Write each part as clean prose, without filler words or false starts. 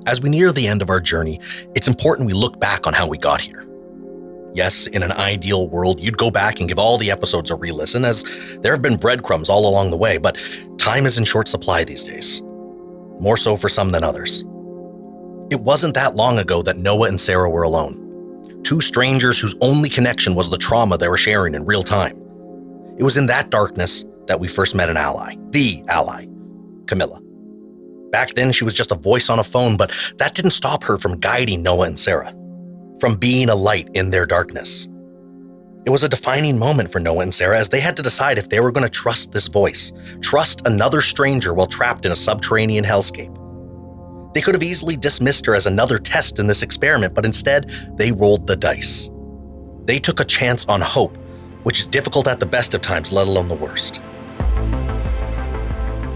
As we near the end of our journey, it's important we look back on how we got here. Yes, in an ideal world, you'd go back and give all the episodes a re-listen, as there have been breadcrumbs all along the way, but time is in short supply these days. More so for some than others. It wasn't that long ago that Noah and Sara were alone. Two strangers whose only connection was the trauma they were sharing in real time. It was in that darkness that we first met an ally. The ally. Camilla. Back then, she was just a voice on a phone, but that didn't stop her from guiding Noah and Sara. From being a light in their darkness. It was a defining moment for Noah and Sara as they had to decide if they were going to trust this voice, trust another stranger while trapped in a subterranean hellscape. They could have easily dismissed her as another test in this experiment, but instead, they rolled the dice. They took a chance on hope, which is difficult at the best of times, let alone the worst.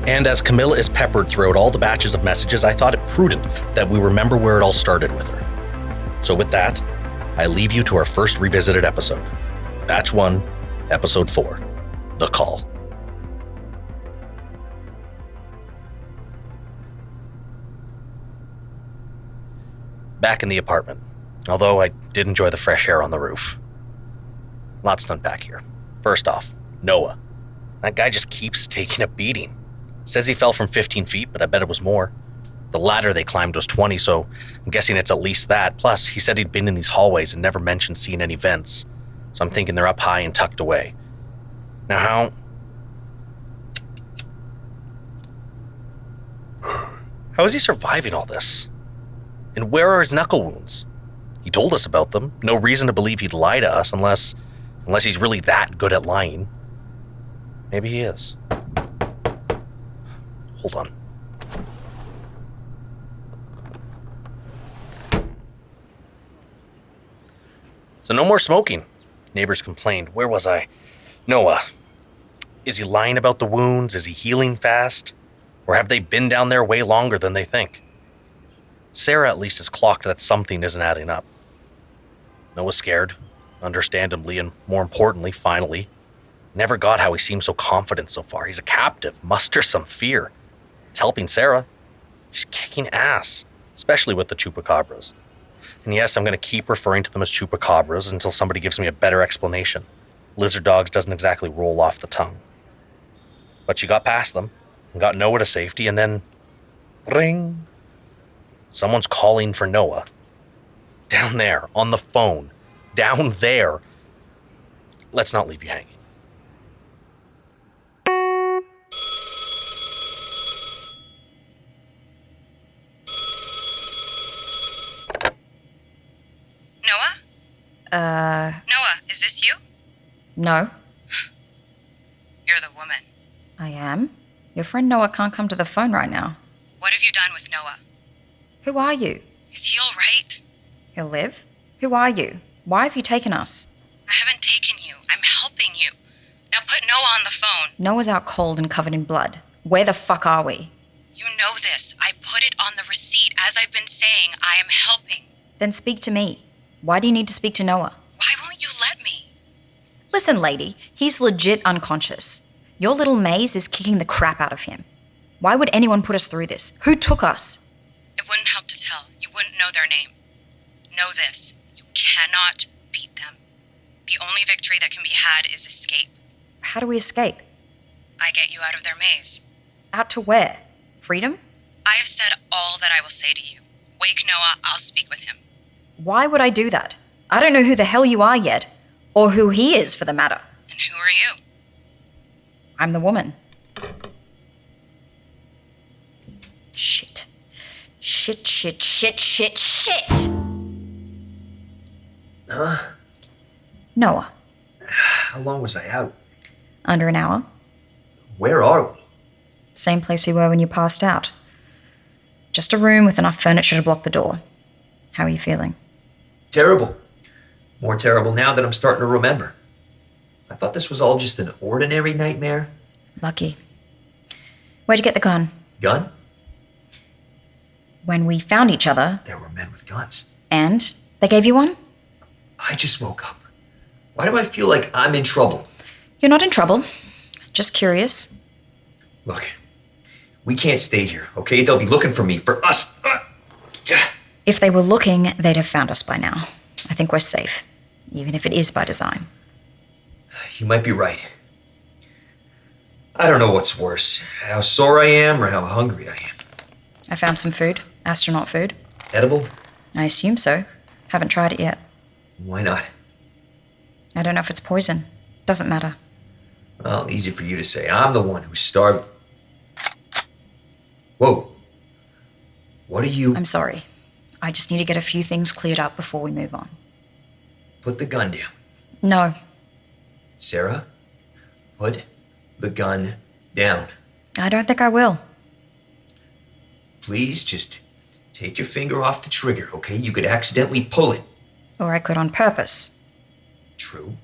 And as Camilla is peppered throughout all the batches of messages, I thought it prudent that we remember where it all started with her. So with that, I leave you to our first revisited episode. Batch 1, Episode 4, The Call. Back in the apartment, although I did enjoy the fresh air on the roof. Lots to unpack here. First off, Noah. That guy just keeps taking a beating. Says he fell from 15 feet, but I bet it was more. The ladder they climbed was 20, so I'm guessing it's at least that. Plus, he said he'd been in these hallways and never mentioned seeing any vents. So I'm thinking they're up high and tucked away. Now how is he surviving all this? And where are his knuckle wounds? He told us about them. No reason to believe he'd lie to us unless he's really that good at lying. Maybe he is. Hold on. So no more smoking. Neighbors complained. Where was I? Noah. Is he lying about the wounds? Is he healing fast? Or have they been down there way longer than they think? Sara at least has clocked that something isn't adding up. Noah's scared, understandably, and more importantly, finally. Never got how he seems so confident so far. He's a captive. Muster some fear. It's helping Sara. She's kicking ass, especially with the chupacabras. And yes, I'm going to keep referring to them as chupacabras until somebody gives me a better explanation. Lizard dogs doesn't exactly roll off the tongue. But she got past them and got Noah to safety, and then ring. Someone's calling for Noah. Down there, on the phone. Down there. Let's not leave you hanging. Noah, is this you? No. You're the woman. I am. Your friend Noah can't come to the phone right now. What have you done with Noah? Who are you? Is he all right? He'll live? Who are you? Why have you taken us? I haven't taken you. I'm helping you. Now put Noah on the phone. Noah's out cold and covered in blood. Where the fuck are we? You know this. I put it on the receipt. As I've been saying, I am helping. Then speak to me. Why do you need to speak to Noah? Why won't you let me? Listen, lady, he's legit unconscious. Your little maze is kicking the crap out of him. Why would anyone put us through this? Who took us? It wouldn't help to tell. You wouldn't know their name. Know this. You cannot beat them. The only victory that can be had is escape. How do we escape? I get you out of their maze. Out to where? Freedom? I have said all that I will say to you. Wake Noah, I'll speak with him. Why would I do that? I don't know who the hell you are yet, or who he is for the matter. And who are you? I'm the woman. Shit. Shit, shit, shit, shit, shit! Huh? Noah. How long was I out? Under an hour. Where are we? Same place we were when you passed out. Just a room with enough furniture to block the door. How are you feeling? Terrible. More terrible now that I'm starting to remember. I thought this was all just an ordinary nightmare. Lucky. Where'd you get the gun? Gun? When we found each other. There were men with guns. And? They gave you one? I just woke up. Why do I feel like I'm in trouble? You're not in trouble. Just curious. Look, we can't stay here, okay? They'll be looking for me, for us. If they were looking, they'd have found us by now. I think we're safe, even if it is by design. You might be right. I don't know what's worse, how sore I am or how hungry I am. I found some food, astronaut food. Edible? I assume so. Haven't tried it yet. Why not? I don't know if it's poison. Doesn't matter. Well, easy for you to say. I'm the one who's starved. Whoa. What are you... I'm sorry. I just need to get a few things cleared up before we move on. Put the gun down. No. Sarah, put the gun down. I don't think I will. Please just take your finger off the trigger, okay? You could accidentally pull it. Or I could on purpose. True.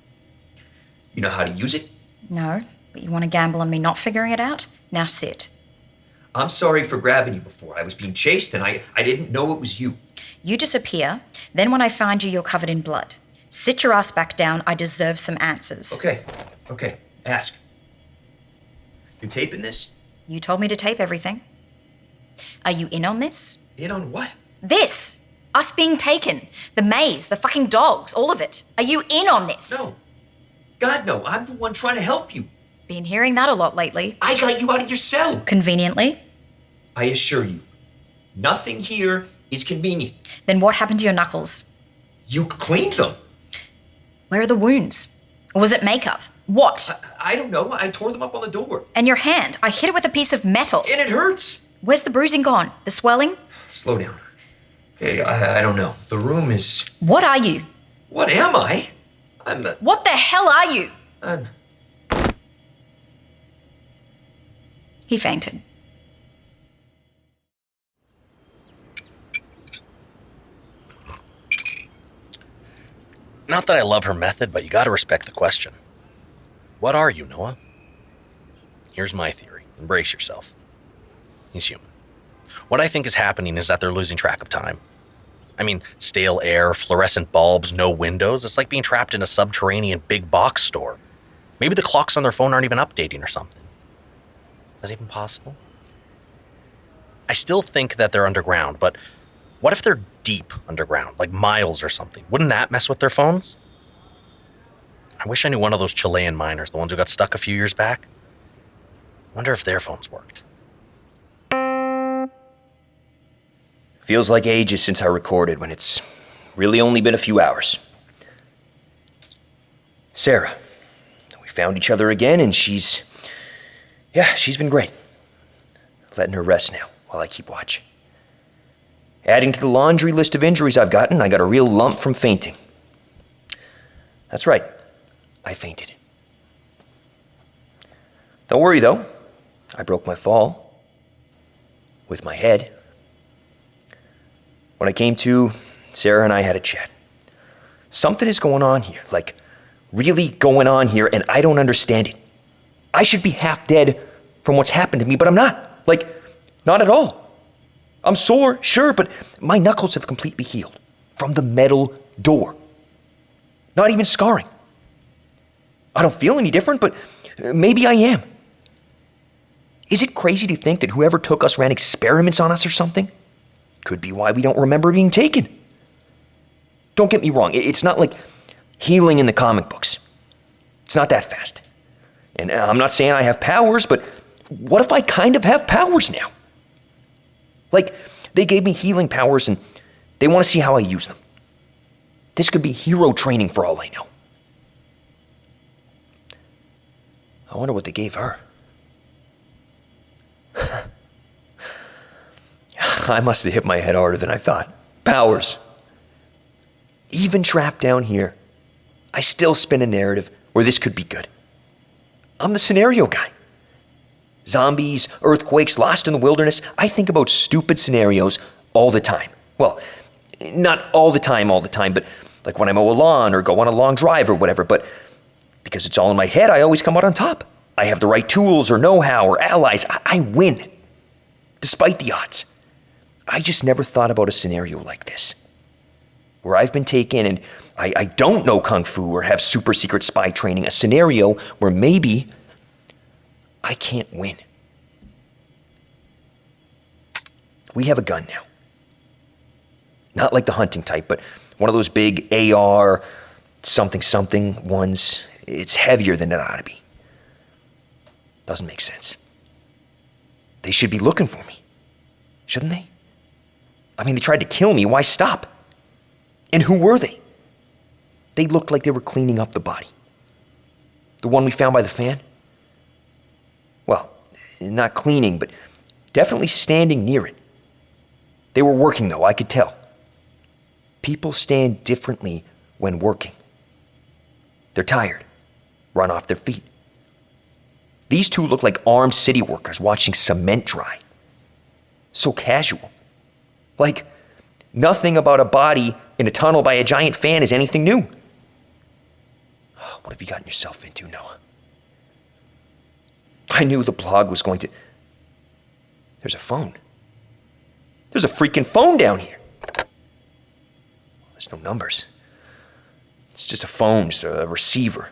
You know how to use it? No, but you want to gamble on me not figuring it out? Now sit. I'm sorry for grabbing you before. I was being chased and I didn't know it was you. You disappear, then when I find you, you're covered in blood. Sit your ass back down. I deserve some answers. Okay. Ask. You're taping this? You told me to tape everything. Are you in on this? In on what? This! Us being taken. The maze, the fucking dogs, all of it. Are you in on this? No. God, no. I'm the one trying to help you. Been hearing that a lot lately. I got you out of your cell. Conveniently. I assure you, nothing here is convenient. Then what happened to your knuckles? You cleaned them. Where are the wounds? Or was it makeup? What? I don't know. I tore them up on the door. And your hand? I hit it with a piece of metal. And it hurts. Where's the bruising gone? The swelling? Slow down. Okay, I don't know. The room is... What are you? What am I? What the hell are you? He fainted. Not that I love her method, but you gotta respect the question. What are you, Noah? Here's my theory. Embrace yourself. He's human. What I think is happening is that they're losing track of time. I mean, stale air, fluorescent bulbs, no windows. It's like being trapped in a subterranean big box store. Maybe the clocks on their phone aren't even updating or something. Is that even possible? I still think that they're underground, but what if they're deep underground, like miles or something? Wouldn't that mess with their phones? I wish I knew one of those Chilean miners, the ones who got stuck a few years back. Wonder if their phones worked. Feels like ages since I recorded when it's really only been a few hours. Sarah, we found each other again and she's been great. Letting her rest now while I keep watch. Adding to the laundry list of injuries I've gotten, I got a real lump from fainting. That's right, I fainted. Don't worry though, I broke my fall with my head. When I came to, Sarah and I had a chat. Something is going on here, like really going on here, and I don't understand it. I should be half dead from what's happened to me, but I'm not. Like, not at all. I'm sore, sure, but my knuckles have completely healed from the metal door. Not even scarring. I don't feel any different, but maybe I am. Is it crazy to think that whoever took us ran experiments on us or something? Could be why we don't remember being taken. Don't get me wrong, it's not like healing in the comic books. It's not that fast. And I'm not saying I have powers, but what if I kind of have powers now? Like, they gave me healing powers and they want to see how I use them. This could be hero training for all I know. I wonder what they gave her. I must have hit my head harder than I thought. Powers. Even trapped down here, I still spin a narrative where this could be good. I'm the scenario guy. Zombies, earthquakes, lost in the wilderness. I think about stupid scenarios all the time. Well, not all the time, but like when I mow a lawn or go on a long drive or whatever, but because it's all in my head, I always come out on top. I have the right tools or know-how or allies. I win, despite the odds. I just never thought about a scenario like this, where I've been taken and I don't know Kung Fu or have super secret spy training, a scenario where maybe I can't win. We have a gun now. Not like the hunting type, but one of those big AR something ones. It's heavier than it ought to be. Doesn't make sense. They should be looking for me, shouldn't they? I mean, they tried to kill me. Why stop? And who were they? They looked like they were cleaning up the body. The one we found by the fan? Well, not cleaning, but definitely standing near it. They were working, though, I could tell. People stand differently when working. They're tired, run off their feet. These two look like armed city workers watching cement dry. So casual. Like, nothing about a body in a tunnel by a giant fan is anything new. What have you gotten yourself into, Noah? I knew the blog was going to... There's a phone. There's a freaking phone down here. There's no numbers. It's just a phone, just a receiver.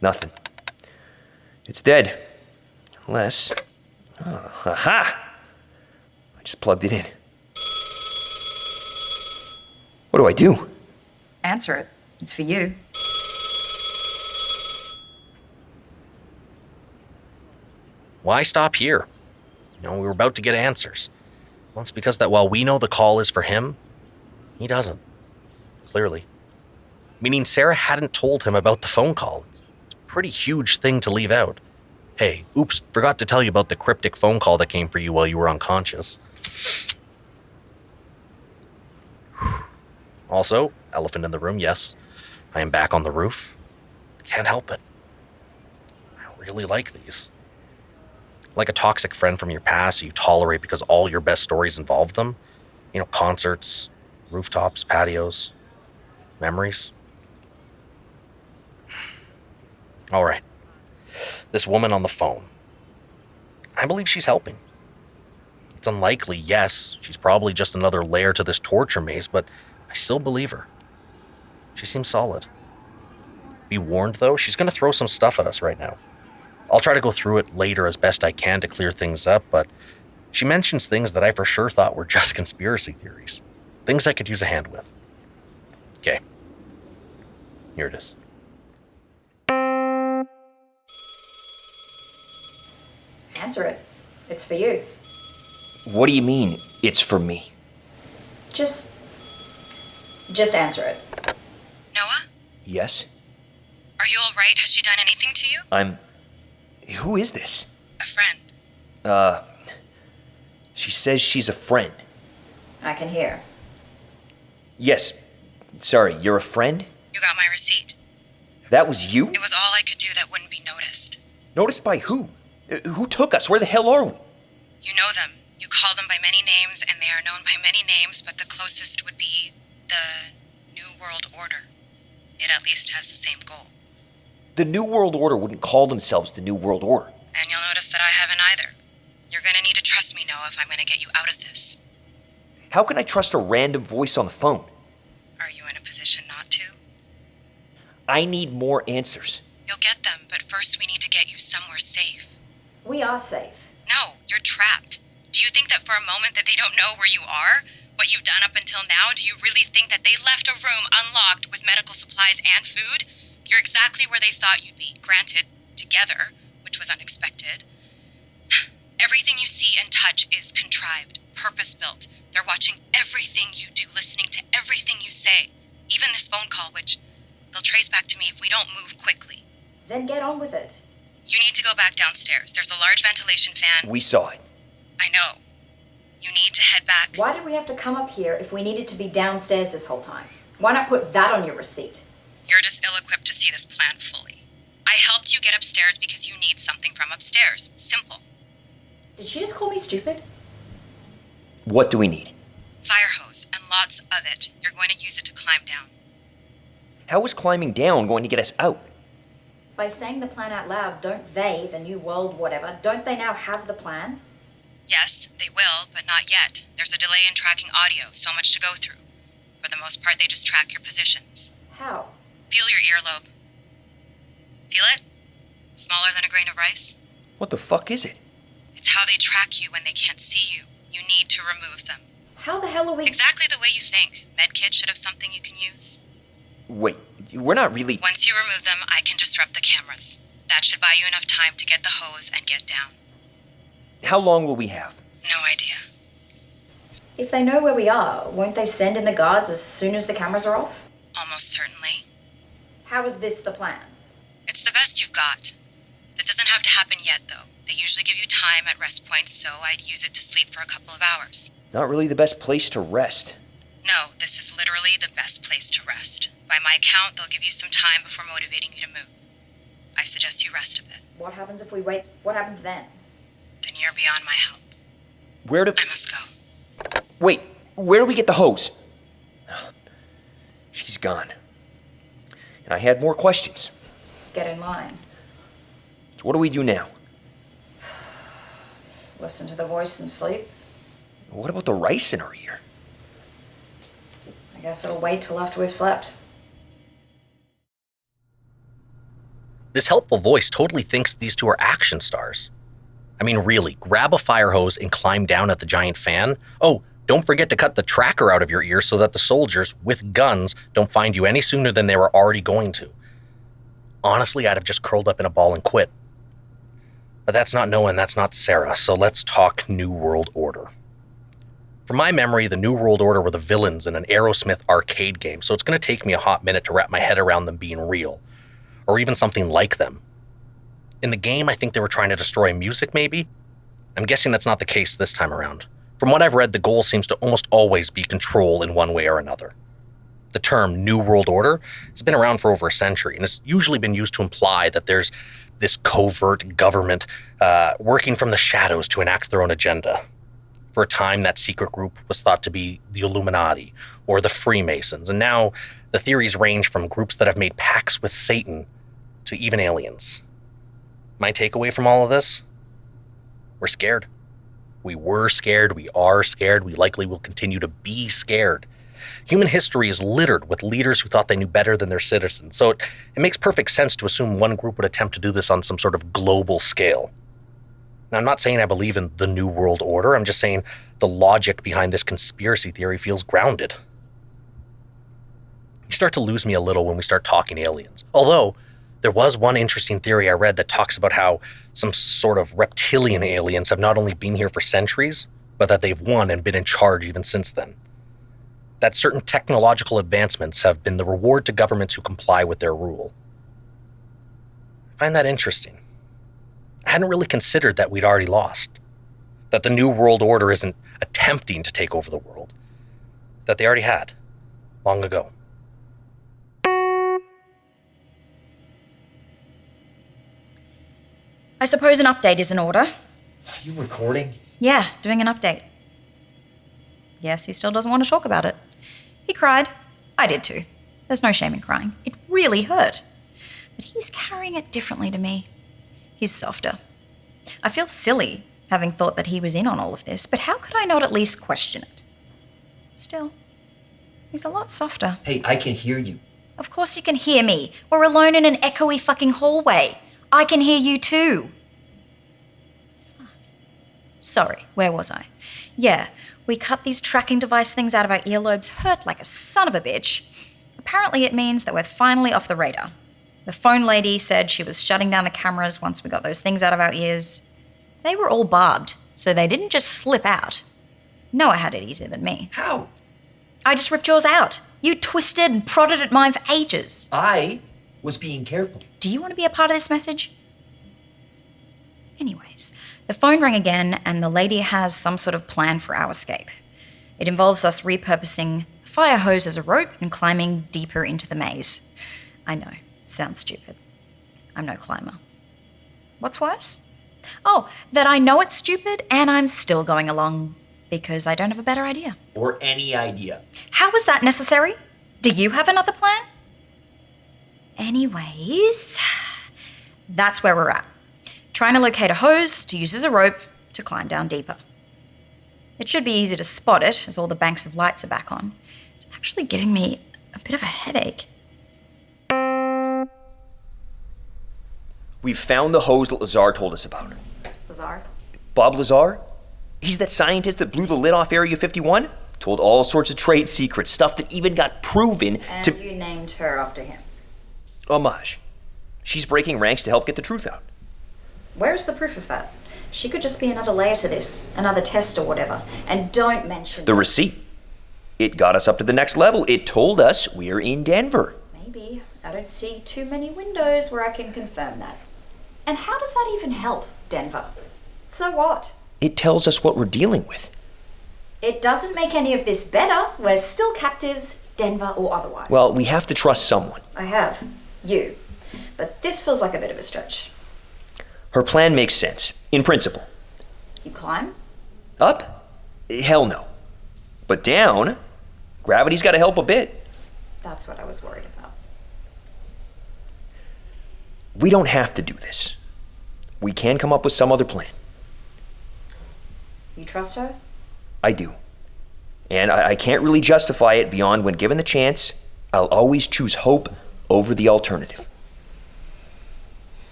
Nothing. It's dead. Unless... aha! I just plugged it in. What do I do? Answer it. It's for you. Why stop here? We were about to get answers. Well, it's because that while we know the call is for him, he doesn't. Clearly. Meaning Sarah hadn't told him about the phone call. It's a pretty huge thing to leave out. Hey, oops, forgot to tell you about the cryptic phone call that came for you while you were unconscious. Also, elephant in the room, yes. I am back on the roof. Can't help it. I really like these. Like a toxic friend from your past you tolerate because all your best stories involve them. Concerts, rooftops, patios, memories. All right. This woman on the phone. I believe she's helping. It's unlikely, yes. She's probably just another layer to this torture maze, but I still believe her. She seems solid. Be warned, though, she's going to throw some stuff at us right now. I'll try to go through it later as best I can to clear things up, but she mentions things that I for sure thought were just conspiracy theories. Things I could use a hand with. Okay. Here it is. Answer it. It's for you. What do you mean, it's for me? Just answer it. Noah? Yes? Are you all right? Has she done anything to you? Who is this? A friend. She says she's a friend. I can hear. Yes. Sorry, you're a friend? You got my receipt? That was you? It was all I could do that wouldn't be noticed. Noticed by who? Who took us? Where the hell are we? You know them. You call them by many names, and they are known by many names, but the closest would be the New World Order. It at least has the same goal. The New World Order wouldn't call themselves the New World Order. And you'll notice that I haven't either. You're gonna need to trust me, Noah, if I'm gonna get you out of this. How can I trust a random voice on the phone? Are you in a position not to? I need more answers. You'll get them, but first we need to get you somewhere safe. We are safe. No, you're trapped. Do you think that for a moment that they don't know where you are? What you've done up until now? Do you really think that they left a room unlocked with medical supplies and food? You're exactly where they thought you'd be, granted, together, which was unexpected. Everything you see and touch is contrived, purpose-built. They're watching everything you do, listening to everything you say. Even this phone call, which they'll trace back to me if we don't move quickly. Then get on with it. You need to go back downstairs. There's a large ventilation fan. We saw it. I know. You need to head back. Why did we have to come up here if we needed to be downstairs this whole time? Why not put that on your receipt? You're just ill-equipped to see this plan fully. I helped you get upstairs because you need something from upstairs. Simple. Did she just call me stupid? What do we need? Fire hose, and lots of it. You're going to use it to climb down. How is climbing down going to get us out? By saying the plan out loud, don't they, the New World whatever, don't they now have the plan? Yes, they will, but not yet. There's a delay in tracking audio, so much to go through. For the most part, they just track your positions. How? Feel your earlobe. Feel it? Smaller than a grain of rice? What the fuck is it? It's how they track you when they can't see you. You need to remove them. How the hell are we... Exactly the way you think. Medkit should have something you can use. Wait, we're not really... Once you remove them, I can disrupt the cameras. That should buy you enough time to get the hose and get down. How long will we have? No idea. If they know where we are, won't they send in the guards as soon as the cameras are off? Almost certainly. How is this the plan? It's the best you've got. This doesn't have to happen yet, though. They usually give you time at rest points, so I'd use it to sleep for a couple of hours. Not really the best place to rest. No, this is literally the best place to rest. By my count, they'll give you some time before motivating you to move. I suggest you rest a bit. What happens if we wait? What happens then? Then you're beyond my help. Where do... I must go. Wait, where do we get the hose? She's gone. And I had more questions. Get in line. So what do we do now? Listen to the voice and sleep. What about the rice in our ear? I guess it'll wait till after we've slept. This helpful voice totally thinks these two are action stars. I mean, really, grab a fire hose and climb down at the giant fan. Oh, don't forget to cut the tracker out of your ear so that the soldiers, with guns, don't find you any sooner than they were already going to. Honestly, I'd have just curled up in a ball and quit. But that's not Noah and that's not Sara, so let's talk New World Order. From my memory, the New World Order were the villains in an Aerosmith arcade game, so it's going to take me a hot minute to wrap my head around them being real. Or even something like them. In the game, I think they were trying to destroy music, maybe? I'm guessing that's not the case this time around. From what I've read, the goal seems to almost always be control in one way or another. The term New World Order has been around for over a century, and it's usually been used to imply that there's this covert government working from the shadows to enact their own agenda. For a time, that secret group was thought to be the Illuminati or the Freemasons, and now the theories range from groups that have made pacts with Satan to even aliens. My takeaway from all of this? We're scared. We were scared, we are scared, we likely will continue to be scared. Human history is littered with leaders who thought they knew better than their citizens, so it makes perfect sense to assume one group would attempt to do this on some sort of global scale. Now, I'm not saying I believe in the New World Order, I'm just saying the logic behind this conspiracy theory feels grounded. You start to lose me a little when we start talking aliens. Although, there was one interesting theory I read that talks about how some sort of reptilian aliens have not only been here for centuries, but that they've won and been in charge even since then. That certain technological advancements have been the reward to governments who comply with their rule. I find that interesting. I hadn't really considered that we'd already lost. That the New World Order isn't attempting to take over the world. That they already had, long ago. I suppose an update is in order. Are you recording? Yeah, doing an update. Yes, he still doesn't want to talk about it. He cried. I did too. There's no shame in crying. It really hurt. But he's carrying it differently to me. He's softer. I feel silly having thought that he was in on all of this, but how could I not at least question it? Still, he's a lot softer. Hey, I can hear you. Of course you can hear me. We're alone in an echoey fucking hallway. I can hear you too. Fuck. Sorry, where was I? Yeah, we cut these tracking device things out of our earlobes, hurt like a son of a bitch. Apparently it means that we're finally off the radar. The phone lady said she was shutting down the cameras once we got those things out of our ears. They were all barbed, so they didn't just slip out. Noah had it easier than me. How? I just ripped yours out. You twisted and prodded at mine for ages. I was being careful. Do you want to be a part of this message? Anyways, the phone rang again and the lady has some sort of plan for our escape. It involves us repurposing a fire hose as a rope and climbing deeper into the maze. I know, it sounds stupid. I'm no climber. What's worse? Oh, that I know it's stupid and I'm still going along because I don't have a better idea. Or any idea. How was that necessary? Do you have another plan? Anyways, that's where we're at. Trying to locate a hose to use as a rope to climb down deeper. It should be easy to spot it as all the banks of lights are back on. It's actually giving me a bit of a headache. We've found the hose that Lazar told us about. Lazar? Bob Lazar? He's that scientist that blew the lid off Area 51? told all sorts of trade secrets, stuff that even got proven And to... you named her after him. Homage. She's breaking ranks to help get the truth out. Where's the proof of that? She could just be another layer to this, another test or whatever. And don't mention The receipt. It got us up to the next level. It told us we're in Denver. Maybe. I don't see too many windows where I can confirm that. And how does that even help, Denver? So what? It tells us what we're dealing with. It doesn't make any of this better. We're still captives, Denver or otherwise. Well, we have to trust someone. I have. You. But this feels like a bit of a stretch. Her plan makes sense, in principle. You climb? Up? Hell no. But down? Gravity's got to help a bit. That's what I was worried about. We don't have to do this. We can come up with some other plan. You trust her? I do. And I can't really justify it beyond when given the chance, I'll always choose hope over the alternative.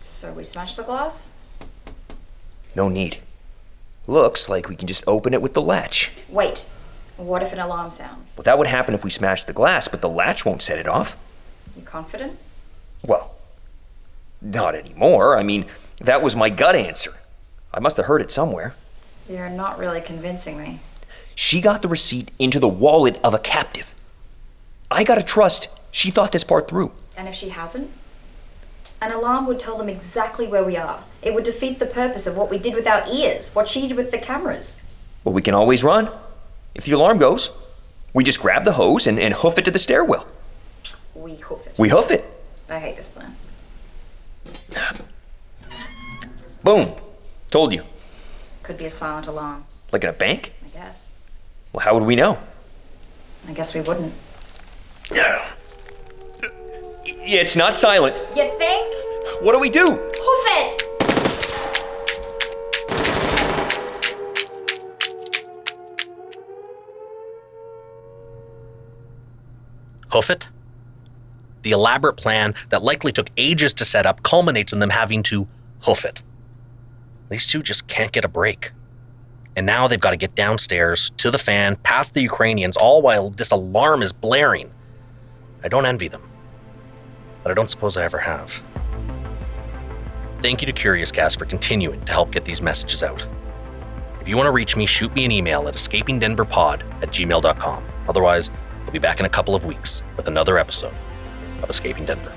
So we smash the glass? No need. Looks like we can just open it with the latch. Wait. What if an alarm sounds? Well, that would happen if we smashed the glass, but the latch won't set it off. You confident? Well, not anymore. I mean, that was my gut answer. I must have heard it somewhere. You're not really convincing me. She got the receipt into the wallet of a captive. I gotta trust she thought this part through. And if she hasn't? An alarm would tell them exactly where we are. It would defeat the purpose of what we did with our ears, what she did with the cameras. Well, we can always run. If the alarm goes, we just grab the hose and hoof it to the stairwell. We hoof it. We hoof it. I hate this plan. Boom. Told you. Could be a silent alarm, Like in a bank? I guess. Well, how would we know? I guess we wouldn't. Yeah, it's not silent. You think? What do we do? Hoof it! Hoof it? The elaborate plan that likely took ages to set up culminates in them having to hoof it. These two just can't get a break. And now they've got to get downstairs, to the fan, past the Ukrainians, all while this alarm is blaring. I don't envy them, but I don't suppose I ever have. Thank you to Curious Cast for continuing to help get these messages out. If you want to reach me, shoot me an email at escapingdenverpod@gmail.com. Otherwise, I'll be back in a couple of weeks with another episode of Escaping Denver.